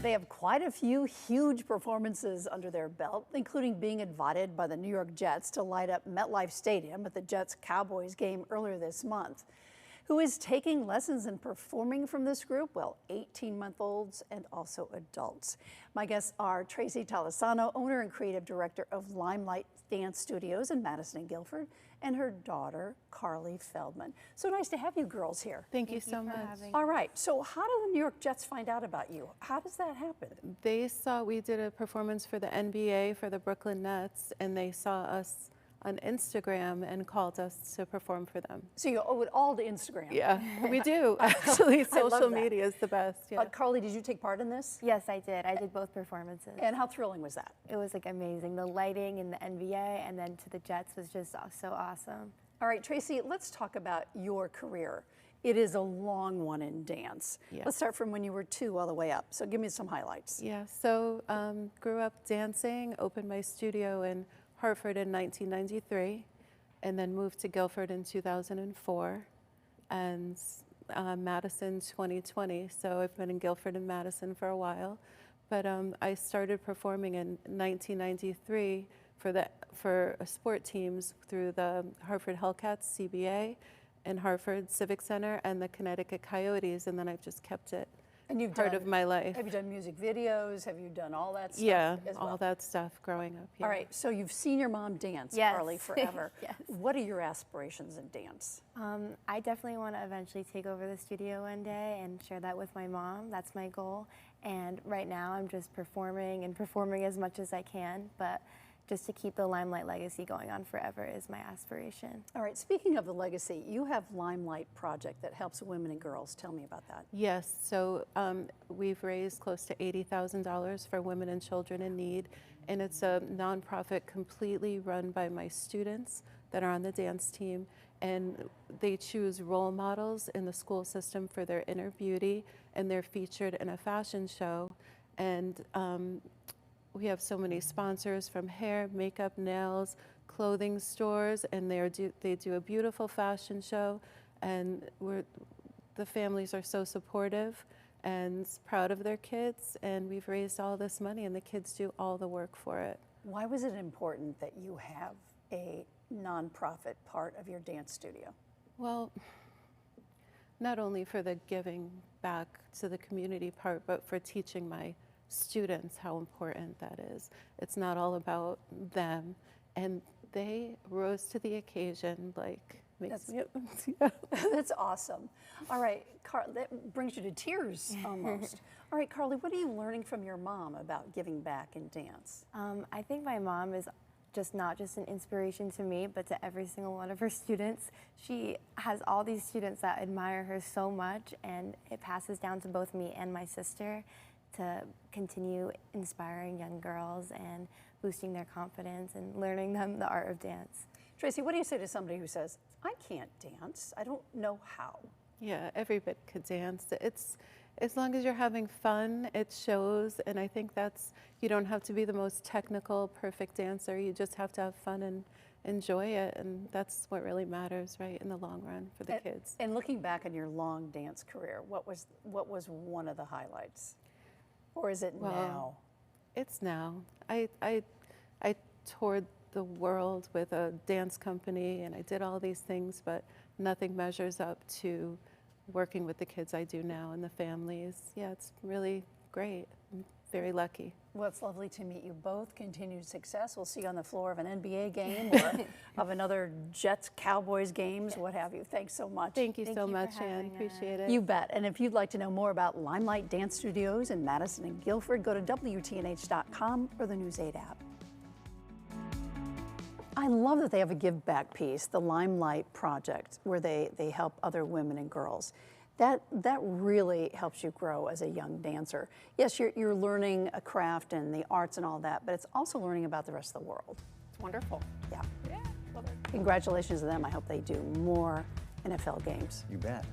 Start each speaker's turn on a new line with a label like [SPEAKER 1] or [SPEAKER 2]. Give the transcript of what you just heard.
[SPEAKER 1] They have quite a few huge performances under their belt, including being invited by the New York Jets to light up MetLife Stadium at the Jets-Cowboys game earlier this month. Who is taking lessons in performing from this group? Well, 18-month-olds and also adults. My guests are Traci Tolisano, owner and creative director of Limelight Dance Studios in Madison and Guilford, and her daughter, Carly Feldman. So nice to have you girls here.
[SPEAKER 2] Thank you so much.
[SPEAKER 1] All right, so how do the New York Jets find out about you? How does that happen?
[SPEAKER 2] They saw we did a performance for the NBA for the Brooklyn Nets, and they saw us on Instagram and called us to perform for them.
[SPEAKER 1] So you owe it all to Instagram.
[SPEAKER 2] Yeah, we do. Actually, social
[SPEAKER 1] that.
[SPEAKER 2] media is the best. Yeah.
[SPEAKER 1] Carly, did you take part in this?
[SPEAKER 3] Yes, I did. I did both performances.
[SPEAKER 1] And how thrilling was that?
[SPEAKER 3] It was like amazing. The lighting in the NBA and then to the Jets was just so awesome.
[SPEAKER 1] All right, Traci, let's talk about your career. It is a long one in dance.
[SPEAKER 2] Yeah.
[SPEAKER 1] Let's start from when you were 2 all the way up. So give me some highlights.
[SPEAKER 2] Yeah, so grew up dancing, opened my studio in Hartford in 1993, and then moved to Guilford in 2004, and Madison 2020. So I've been in Guilford and Madison for a while, but I started performing in 1993 for sport teams through the Hartford Hellcats, CBA, and Hartford Civic Center, and the Connecticut Coyotes, and then I've just kept it.
[SPEAKER 1] And you've
[SPEAKER 2] part of my life.
[SPEAKER 1] Have you done music videos? Have you done all that stuff?
[SPEAKER 2] Yeah,
[SPEAKER 1] as well?
[SPEAKER 2] all that stuff growing up. Yeah.
[SPEAKER 1] All right, so you've seen your mom dance,
[SPEAKER 3] Yes.
[SPEAKER 1] Carly, forever.
[SPEAKER 3] Yes.
[SPEAKER 1] What are your aspirations in dance?
[SPEAKER 3] I definitely want to eventually take over the studio one day and share that with my mom. That's my goal. And right now I'm just performing as much as I can, but just to keep the Limelight legacy going on forever is my aspiration.
[SPEAKER 1] All right, speaking of the legacy, you have Limelight Project that helps women and girls. Tell me about that.
[SPEAKER 2] Yes, so we've raised close to $80,000 for women and children in need, and it's a nonprofit completely run by my students that are on the dance team, and they choose role models in the school system for their inner beauty, and they're featured in a fashion show, and we have so many sponsors from hair, makeup, nails, clothing stores, and they do a beautiful fashion show, and the families are so supportive and proud of their kids, and we've raised all this money, and the kids do all the work for it.
[SPEAKER 1] Why was it important that you have a nonprofit part of your dance studio?
[SPEAKER 2] Well, not only for the giving back to the community part, but for teaching my students how important that is. It's not all about them, and they rose to the occasion. Like, makes me, yeah.
[SPEAKER 1] That's awesome. All right, that brings you to tears almost. All right, Carly, what are you learning from your mom about giving back in dance?
[SPEAKER 3] I think my mom is not just an inspiration to me, but to every single one of her students. She has all these students that admire her so much, and it passes down to both me and my sister to continue inspiring young girls and boosting their confidence and learning them the art of dance.
[SPEAKER 1] Traci, what do you say to somebody who says, I can't dance, I don't know how?
[SPEAKER 2] Yeah, everybody could dance. It's, as long as you're having fun, it shows, and I think you don't have to be the most technical, perfect dancer, you just have to have fun and enjoy it, and that's what really matters, right, in the long run for the kids.
[SPEAKER 1] And looking back on your long dance career, what was one of the highlights? Or is it now?
[SPEAKER 2] It's now. I toured the world with a dance company, and I did all these things, but nothing measures up to working with the kids I do now and the families. Yeah, it's really great. I'm very lucky.
[SPEAKER 1] Well, it's lovely to meet you both. Continued success. We'll see you on the floor of an NBA game or of another Jets-Cowboys games, what have you. Thanks so much.
[SPEAKER 2] Thank you so much, Ann. Appreciate it.
[SPEAKER 1] You bet. And if you'd like to know more about Limelight Dance Studios in Madison and Guilford, go to WTNH.com or the News 8 app. I love that they have a give back piece, the Limelight Project, where they help other women and girls. That really helps you grow as a young dancer. Yes, you're learning a craft and the arts and all that, but it's also learning about the rest of the world. It's wonderful. Yeah.
[SPEAKER 4] Yeah, love it.
[SPEAKER 1] Congratulations to them. I hope they do more NFL games.
[SPEAKER 4] You bet.